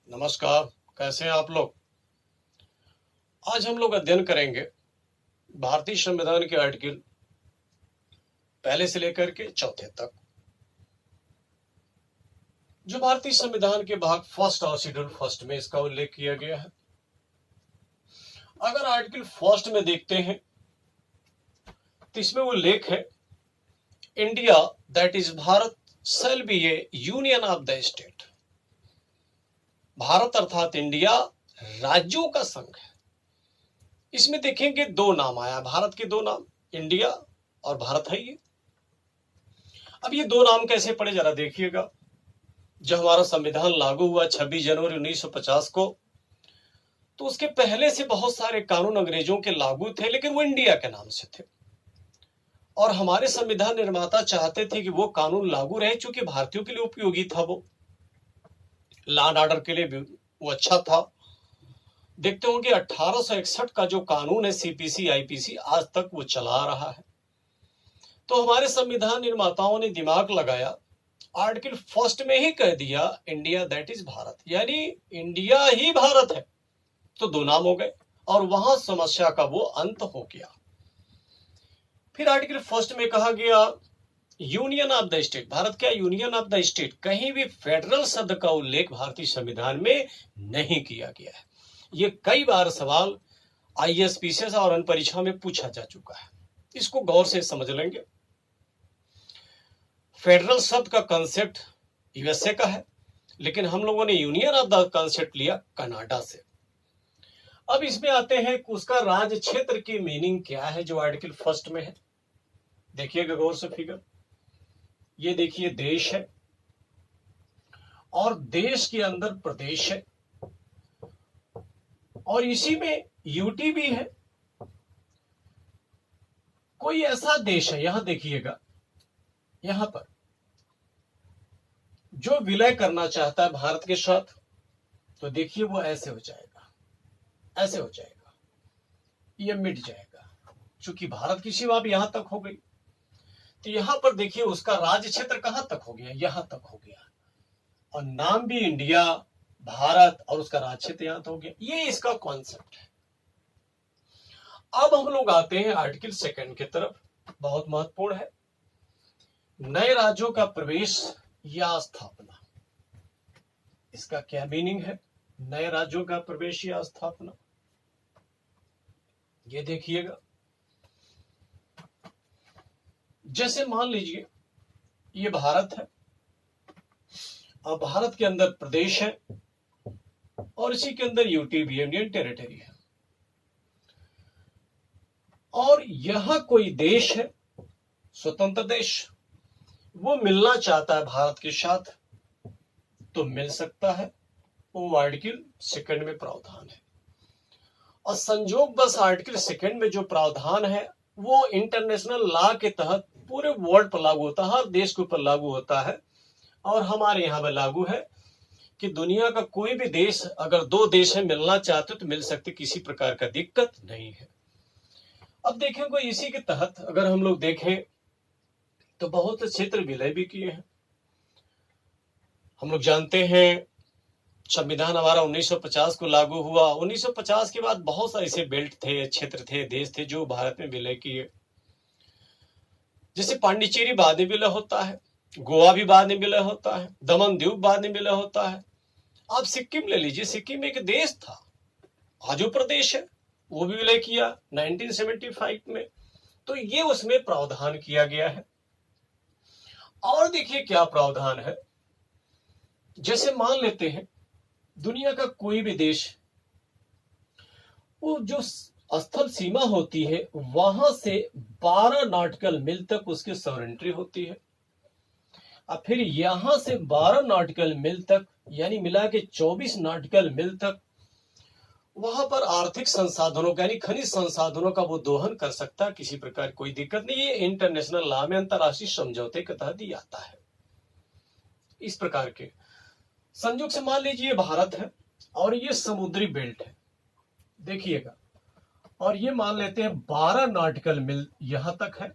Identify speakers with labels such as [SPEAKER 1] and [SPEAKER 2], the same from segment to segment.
[SPEAKER 1] नमस्कार। कैसे हैं आप लोग। आज हम लोग अध्ययन करेंगे भारतीय संविधान के आर्टिकल पहले से लेकर के चौथे तक। जो भारतीय संविधान के भाग फर्स्ट और शेड्यूल फर्स्ट में इसका उल्लेख किया गया है। अगर आर्टिकल फर्स्ट में देखते हैं तो इसमें उल्लेख है India that is Bharat shall be A union of the state. Bharat अर्थात इंडिया राज्यों का संघ है। इसमें देखेंगे दो नाम आया, भारत के दो नाम, इंडिया और भारत है ये। अब ये दो नाम कैसे पड़े जरा देखिएगा। जब हमारा संविधान लागू हुआ 26 जनवरी 1950 को, तो उसके पहले से बहुत सारे कानून अंग्रेजों के लागू थे, लेकिन वो इंडिया के नाम से थे। और हमारे संविधान निर्माता चाहते थे कि वो कानून लागू रहे, चूंकि भारतीयों के लिए उपयोगी था, वो लॉ एंड ऑर्डर के लिए भी वो अच्छा था। देखते होंगे 1861 का जो कानून है सीपीसी आईपीसी, आज तक वो चला रहा है। तो हमारे संविधान निर्माताओं ने दिमाग लगाया, आर्टिकल फर्स्ट में ही कह दिया इंडिया दैट इज भारत, यानी इंडिया ही भारत है। तो दो नाम हो गए और वहां समस्या का वो अंत हो गया। फिर आर्टिकल फर्स्ट में कहा गया union of the state. Bharat क्या यूनियन ऑफ द स्टेट, कहीं भी फेडरल शब्द का उल्लेख भारतीय संविधान में नहीं किया गया है। ये कई बार सवाल आईएएस पीसीएस और अन्य परीक्षा में पूछा जा चुका है, इसको गौर से समझ लेंगे। फेडरल शब्द का कंसेप्ट यूएसए का है, लेकिन हम लोगों ने यूनियन ऑफ द कंसेप्ट लिया कनाडा से। अब इसमें आते हैं कि उसका राज्य क्षेत्र की मीनिंग क्या है, जो आर्टिकल फर्स्ट में है। देखिएगा गौर से फिगर, ये देखिए देश है और देश के अंदर प्रदेश है और इसी में यूटी भी है। कोई ऐसा देश है, यहां देखिएगा, यहां पर जो विलय करना चाहता है भारत के साथ, तो देखिए वो ऐसे हो जाएगा, ऐसे हो जाएगा, ये मिट जाएगा। चूंकि भारत की सीमा अब यहां तक हो गई, तो यहां पर देखिए उसका राज्य क्षेत्र कहां तक हो गया, यहां तक हो गया, और नाम भी इंडिया भारत और उसका राज्य क्षेत्र यहां तक हो गया। ये इसका कॉन्सेप्ट है। अब हम लोग आते हैं आर्टिकल सेकंड की तरफ, बहुत महत्वपूर्ण है, नए राज्यों का प्रवेश या स्थापना। इसका क्या मीनिंग है, नए राज्यों का प्रवेश या स्थापना। ये देखिएगा, जैसे मान लीजिए ये भारत है, अब भारत के अंदर प्रदेश है और इसी के अंदर यूटी भी, इंडियन टेरिटरी है, और यहां कोई देश है स्वतंत्र देश, वो मिलना चाहता है भारत के साथ, तो मिल सकता है। वो आर्टिकल सेकंड में प्रावधान है। और संजोग बस आर्टिकल सेकंड में जो प्रावधान है वो इंटरनेशनल लॉ के तहत पूरे वर्ल्ड पर लागू होता है, हर देश के ऊपर लागू होता है। और हमारे यहाँ पर लागू है कि दुनिया का कोई भी देश, अगर दो देश है मिलना चाहते तो मिल सकते, किसी प्रकार का दिक्कत नहीं है। अब देखेंगे इसी के तहत अगर हम लोग देखें तो बहुत से क्षेत्र विलय भी किए हैं। हम लोग जानते हैं संविधान हमारा 1950 को लागू हुआ। 1950 के बाद बहुत सारे ऐसे बेल्ट थे, क्षेत्र थे, देश थे जो भारत में विलय किए। जैसे पांडिचेरी बाद में विलय होता है, गोवा भी बाद में विलय होता है, दमन दीव बाद में विलय होता है। आप सिक्किम ले लीजिए, सिक्किम एक देश था, आज वो प्रदेश है, वो भी विलय किया 1975 में। तो ये उसमें प्रावधान किया गया है। और देखिए क्या प्रावधान है, जैसे मान लेते हैं दुनिया का कोई भी देश, वो जो स्थल सीमा होती है वहां से 12 नॉटिकल मील तक उसकी सॉवरेंटी होती है। अब फिर यहां से 12 नॉटिकल मील तक, यानी मिला के 24 नॉटिकल मील तक वहां पर आर्थिक संसाधनों का, यानी खनिज संसाधनों का वो दोहन कर सकता है, किसी प्रकार कोई दिक्कत नहीं। ये इंटरनेशनल लॉ में अंतरराष्ट्रीय समझौते के तहत ही आता है। इस प्रकार के संयोग से मान लीजिए भारत है और ये समुद्री बेल्ट है, देखिएगा, और ये मान लेते हैं 12 नॉटिकल मील यहां तक है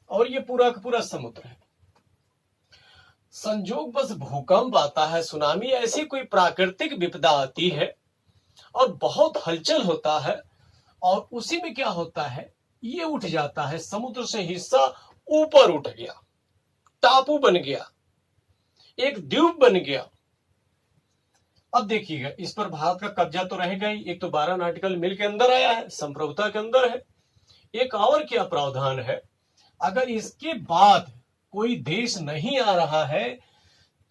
[SPEAKER 1] और ये पूरा का पूरा समुद्र है। संजोग बस भूकंप आता है, सुनामी, ऐसी कोई प्राकृतिक विपदा आती है और बहुत हलचल होता है, और उसी में क्या होता है, ये उठ जाता है, समुद्र से हिस्सा ऊपर उठ गया, टापू बन गया, एक द्वीप बन गया। अब देखिएगा, इस पर भारत का कब्जा तो रहेगा ही। एक तो 12 नाटिकल मील के अंदर आया है, संप्रभुता के अंदर है। एक और क्या प्रावधान है, अगर इसके बाद कोई देश नहीं आ रहा है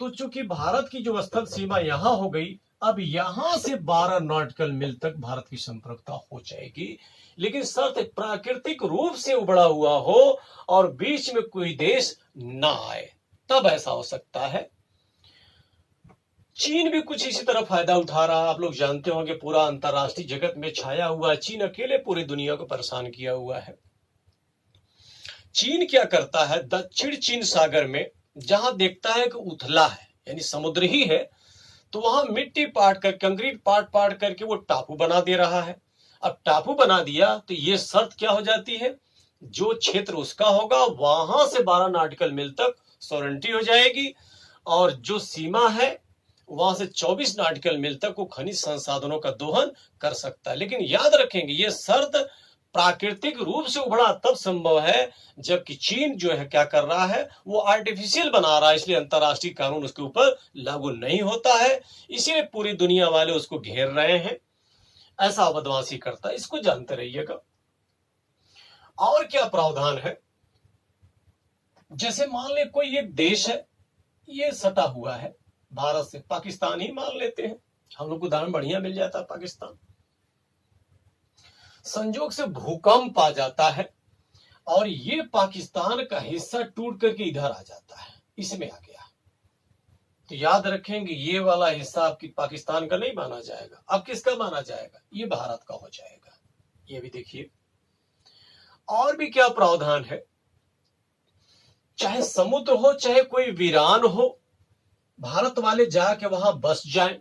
[SPEAKER 1] तो चूंकि भारत की जो स्थल सीमा यहां हो गई, अब यहां से 12 नॉटिकल मील तक भारत की संप्रभुता हो जाएगी। लेकिन शर्त प्राकृतिक रूप से उबड़ा हुआ हो और बीच में कोई देश ना आए, तब ऐसा हो सकता है। चीन भी कुछ इसी तरह फायदा उठा रहा है। आप लोग जानते होंगे, पूरा अंतरराष्ट्रीय जगत में छाया हुआ है। चीन अकेले पूरी दुनिया को परेशान किया हुआ है। चीन क्या करता है, दक्षिण चीन सागर में जहां देखता है कि उथला है, यानी समुद्र ही है, तो वहां मिट्टी पाट कर, कंक्रीट पाट करके वो टापू बना दे रहा है। अब टापू बना दिया तो ये शर्त क्या हो जाती है, जो क्षेत्र उसका होगा वहां से 12 नाटिकल मील तक सॉवरेंटी हो जाएगी, और जो सीमा है वहां से 24 नाटिकल मील तक वो खनिज संसाधनों का दोहन कर सकता है। लेकिन याद रखेंगे, ये शर्त प्राकृतिक रूप से उभरा तब संभव है, जबकि चीन जो है क्या कर रहा है, वो आर्टिफिशियल बना रहा है, इसलिए अंतरराष्ट्रीय कानून उसके ऊपर लागू नहीं होता है। इसीलिए पूरी दुनिया वाले उसको घेर रहे हैं, ऐसा बदमाशी करता है। इसको जानते रहिएगा। और क्या प्रावधान है, जैसे मान ले कोई एक देश है, ये सटा हुआ है भारत से, पाकिस्तान ही मान लेते हैं, हम लोग को उदाहरण बढ़िया मिल जाता है पाकिस्तान। संजोग से भूकंप आ जाता है और ये पाकिस्तान का हिस्सा टूट करके इधर आ जाता है, इसमें आ गया, तो याद रखेंगे ये वाला हिस्सा आपकी पाकिस्तान का नहीं माना जाएगा। अब किसका माना जाएगा, ये भारत का हो जाएगा। ये भी देखिए। और भी क्या प्रावधान है, चाहे समुद्र हो चाहे कोई वीरान हो, भारत वाले जाके वहां बस जाएं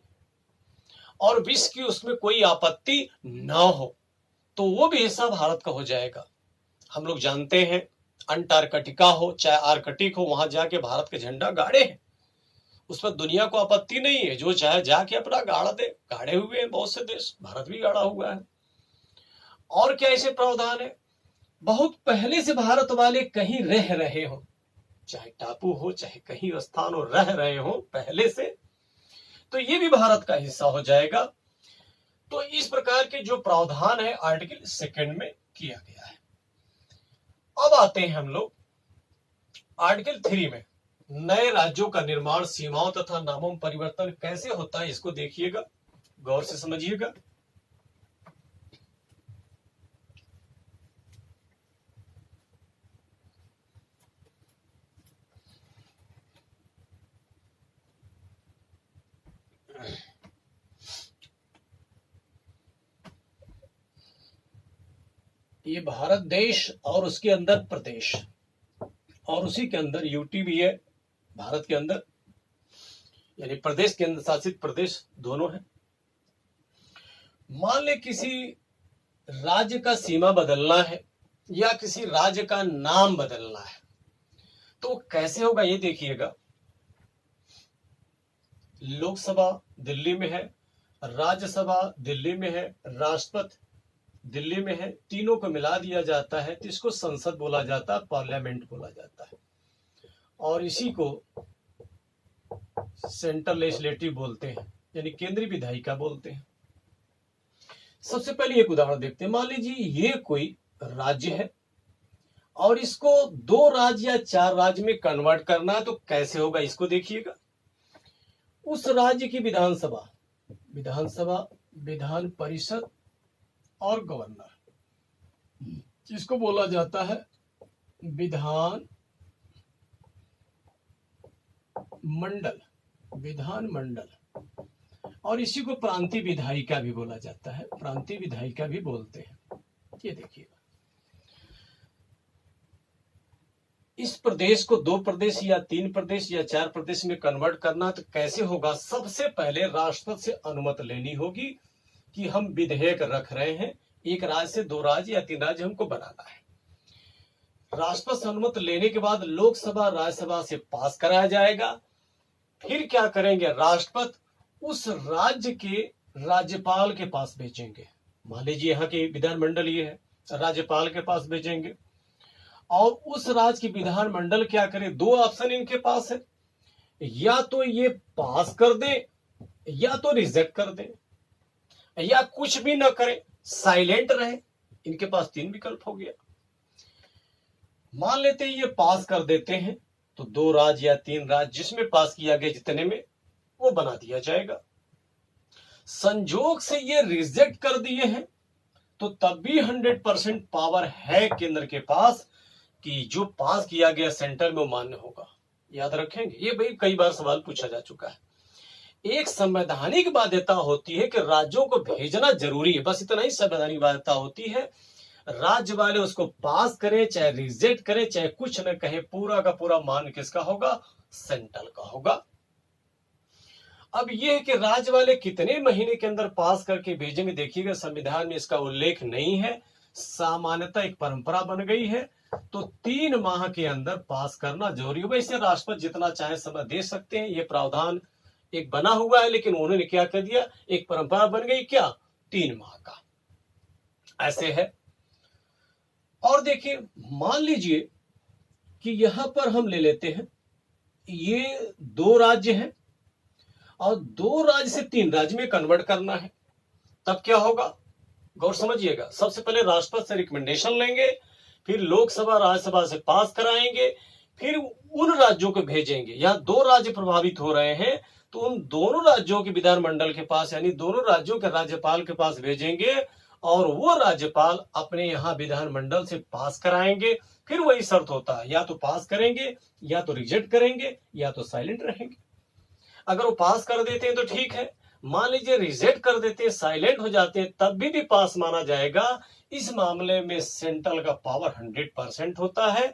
[SPEAKER 1] और विश्व की उसमें कोई आपत्ति ना हो, तो वो भी हिस्सा भारत का हो जाएगा। हम लोग जानते हैं, अंटार्कटिका हो चाहे आर्कटिक हो, वहां जाके भारत के झंडा गाड़े हैं, उस पर दुनिया को आपत्ति नहीं है, जो चाहे जाके अपना गाड़ा दे। गाड़े हुए हैं बहुत से देश, भारत भी गाड़ा हुआ है। और क्या ऐसे प्रावधान है, बहुत पहले से भारत वाले कहीं रह रहे हो, चाहे टापू हो चाहे कहीं स्थान हो, रह रहे हो पहले से, तो ये भी भारत का हिस्सा हो जाएगा। तो इस प्रकार के जो प्रावधान है आर्टिकल 2 में किया गया है। अब आते हैं हम लोग आर्टिकल 3 में। नए राज्यों का निर्माण, सीमाओं तथा नामों में परिवर्तन कैसे होता है, इसको देखिएगा, गौर से समझिएगा। ये भारत देश और उसके अंदर प्रदेश, और उसी के अंदर यूटी भी है भारत के अंदर, यानी प्रदेश केंद्र शासित प्रदेश दोनों है। मान ले किसी राज्य का सीमा बदलना है या किसी राज्य का नाम बदलना है, तो कैसे होगा ये देखिएगा। लोकसभा दिल्ली में है, राज्यसभा दिल्ली में है, राष्ट्रपति दिल्ली में है, तीनों को मिला दिया जाता है तो इसको संसद बोला जाता है, पार्लियामेंट बोला जाता है, और इसी को सेंट्रल लेजिस्लेटिव बोलते हैं, यानी केंद्रीय विधायिका बोलते हैं। सबसे पहले एक उदाहरण देखते हैं। मान लीजिए ये कोई राज्य है और इसको 2 राज्य या 4 राज्य में कन्वर्ट करना है, तो कैसे होगा इसको देखिएगा। उस राज्य की विधानसभा, विधान परिषद और गवर्नर, इसको बोला जाता है विधान मंडल, और इसी को प्रांतीय विधायिका भी बोला जाता है, प्रांतीय विधायिका भी बोलते हैं। ये देखिएगा, इस प्रदेश को 2 प्रदेश या 3 प्रदेश या 4 प्रदेश में कन्वर्ट करना, तो कैसे होगा। सबसे पहले राष्ट्रपति से अनुमति लेनी होगी कि हम विधेयक रख रहे हैं, एक राज्य से 2 राज्य या 3 राज्य हमको बनाना है। राष्ट्रपति से अनुमति लेने के बाद लोकसभा राज्यसभा से पास कराया जाएगा, फिर क्या करेंगे, राष्ट्रपति उस राज्य के राज्यपाल के पास भेजेंगे। मान लीजिए यहाँ की विधानमंडल ये है, राज्यपाल के पास भेजेंगे और उस राज्य की विधानमंडल क्या करे, दो ऑप्शन इनके पास है, या तो ये पास कर दे या तो रिजेक्ट कर दे या कुछ भी न करे, साइलेंट रहे। इनके पास तीन विकल्प हो गया। मान लेते हैं ये पास कर देते हैं तो दो राज्य या तीन राज्य जिसमें पास किया गया जितने में वो बना दिया जाएगा। संजोग से ये रिजेक्ट कर दिए हैं तो तब भी 100% पावर है केंद्र के पास कि जो पास किया गया सेंटर में वो मान्य होगा। याद रखेंगे, ये भाई कई बार सवाल पूछा जा चुका है। एक संवैधानिक बाध्यता होती है कि राज्यों को भेजना जरूरी है, बस इतना ही संवैधानिक बाध्यता होती है। राज्य वाले उसको पास करें चाहे रिजेक्ट करें चाहे कुछ न कहे, पूरा का पूरा मान किसका होगा, सेंट्रल का होगा। अब यह है कि राज्य वाले कितने महीने के अंदर पास करके भेजेंगे, देखिएगा संविधान में इसका उल्लेख नहीं है, सामान्यतः एक परंपरा बन गई है। तो 3 माह के अंदर पास करना जरूरी होगा। इसे राष्ट्रपति जितना चाहे समय दे सकते हैं, ये प्रावधान एक बना हुआ है, लेकिन उन्होंने क्या कर दिया, एक परंपरा बन गई, क्या, 3 माह का ऐसे है। और देखिए मान लीजिए कि यहां पर हम ले लेते हैं, ये 2 राज्य हैं और 2 राज्य से 3 राज्य में कन्वर्ट करना है, तब क्या होगा, गौर समझिएगा। सबसे पहले राष्ट्रपति से रिकमेंडेशन लेंगे, फिर लोकसभा राज्यसभा से पास कराएंगे, फिर उन राज्यों को भेजेंगे। यहां 2 राज्य प्रभावित हो रहे हैं तो उन दोनों राज्यों के विधानमंडल के पास यानी दोनों राज्यों के राज्यपाल के पास भेजेंगे और वो राज्यपाल अपने यहाँ विधानमंडल से पास कराएंगे। फिर वही शर्त होता है, या तो पास करेंगे या तो रिजेक्ट करेंगे या तो साइलेंट रहेंगे। अगर वो पास कर देते हैं तो ठीक है, मान लीजिए रिजेक्ट कर देते हैं, साइलेंट हो जाते हैं, तब भी पास माना जाएगा। इस मामले में सेंट्रल का पावर 100% होता है।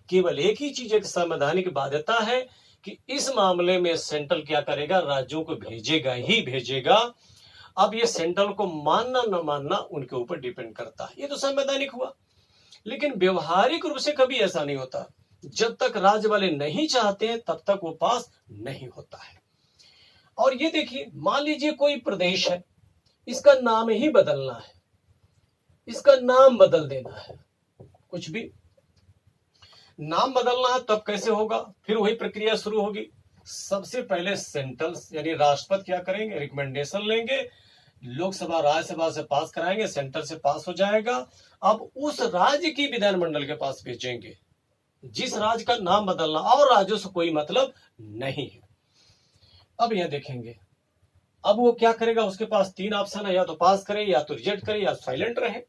[SPEAKER 1] केवल एक ही चीज, एक संवैधानिक बाध्यता है कि इस मामले में सेंट्रल क्या करेगा, राज्यों को भेजेगा ही भेजेगा। अब ये सेंट्रल को मानना न मानना उनके ऊपर डिपेंड करता है। ये तो संवैधानिक हुआ, लेकिन व्यवहारिक रूप से कभी ऐसा नहीं होता। जब तक राज्य वाले नहीं चाहते हैं तब तक वो पास नहीं होता है। और ये देखिए, मान लीजिए कोई प्रदेश है, इसका नाम ही बदलना है, इसका नाम बदल देना है, कुछ भी नाम बदलना है, तब कैसे होगा, फिर वही प्रक्रिया शुरू होगी। सबसे पहले सेंट्रल यानी राष्ट्रपति क्या करेंगे, रिकमेंडेशन लेंगे, लोकसभा राज्यसभा से पास कराएंगे, सेंटर से पास हो जाएगा। अब उस राज्य की विधानमंडल के पास भेजेंगे जिस राज्य का नाम बदलना, और राज्यों से कोई मतलब नहीं है। अब यह देखेंगे, अब वो क्या करेगा, उसके पास 3 ऑप्शन है, या तो पास करे या तो रिजेक्ट करे या साइलेंट रहे,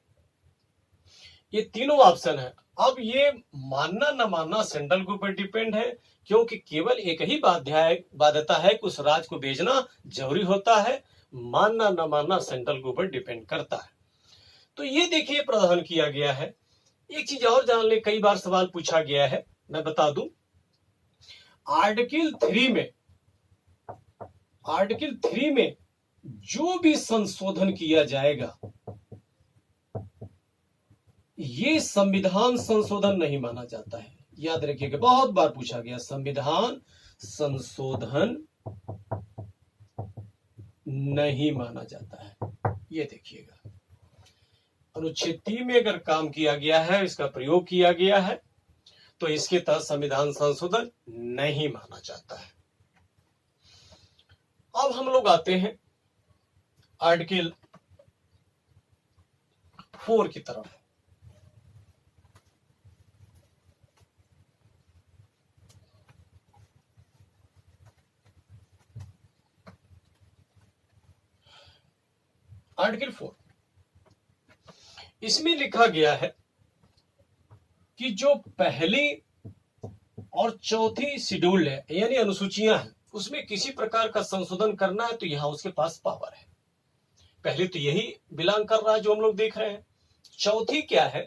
[SPEAKER 1] ये तीनों ऑप्शन है। अब ये मानना न मानना सेंट्रल के ऊपर डिपेंड है, क्योंकि केवल एक ही बाध्यता है कि उस राज्य को भेजना जरूरी होता है। मानना न मानना सेंट्रल के ऊपर डिपेंड करता है। तो ये देखिए प्रावधान किया गया है। एक चीज और जान ले, कई बार सवाल पूछा गया है, मैं बता दूं, आर्टिकल 3 में जो भी संशोधन किया जाएगा ये संविधान संशोधन नहीं माना जाता है। याद रखिएगा, बहुत बार पूछा गया, संविधान संशोधन नहीं माना जाता है। ये देखिएगा, अनुच्छेद 3 में अगर काम किया गया है, इसका प्रयोग किया गया है, तो इसके तहत संविधान संशोधन नहीं माना जाता है। अब हम लोग आते हैं आर्टिकल 4 की तरफ। आर्टिकल 4, इसमें लिखा गया है कि जो पहली और चौथी शेड्यूल है यानी अनुसूचियां हैं, उसमें किसी प्रकार का संशोधन करना है तो यहां उसके पास पावर है। पहले तो यही बिलोंग कर रहा है जो हम लोग देख रहे हैं। चौथी क्या है,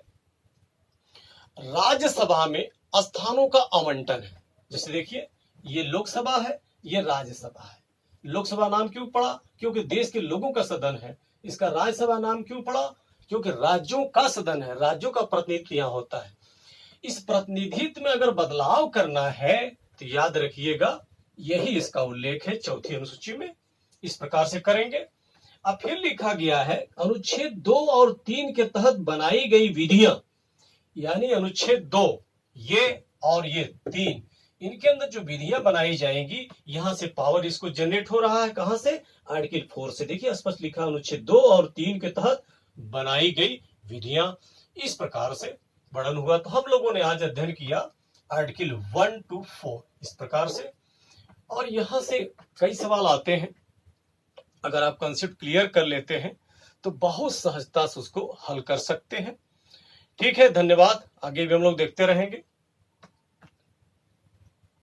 [SPEAKER 1] राज्यसभा में स्थानों का आवंटन है। जैसे देखिए, ये लोकसभा है, ये राज्यसभा है। लोकसभा नाम क्यों पड़ा, क्योंकि देश के लोगों का सदन है। इसका राज्यसभा नाम क्यों पड़ा, क्योंकि राज्यों का सदन है, राज्यों का प्रतिनिधित्व यहां होता है। इस प्रतिनिधित्व में अगर बदलाव करना है तो याद रखिएगा यही इसका उल्लेख है चौथी अनुसूची में। इस प्रकार से करेंगे। अब फिर लिखा गया है अनुच्छेद 2 और 3 के तहत बनाई गई विधियां, यानी अनुच्छेद 2 ये और ये 3, इनके अंदर जो विधियां बनाई जाएंगी, यहां से पावर इसको जनरेट हो रहा है, कहां से? आर्टिकल 4 से। देखिए स्पष्ट लिखा, अनुच्छेद 2 और 3 के तहत बनाई गई विधियां। इस प्रकार से वर्णन हुआ। तो हम लोगों ने आज अध्ययन किया आर्टिकल 1 to 4 इस प्रकार से। और यहां से कई सवाल आते हैं, अगर आप कंसेप्ट क्लियर कर लेते हैं तो बहुत सहजता से उसको हल कर सकते हैं। ठीक है, धन्यवाद। आगे भी हम लोग देखते रहेंगे।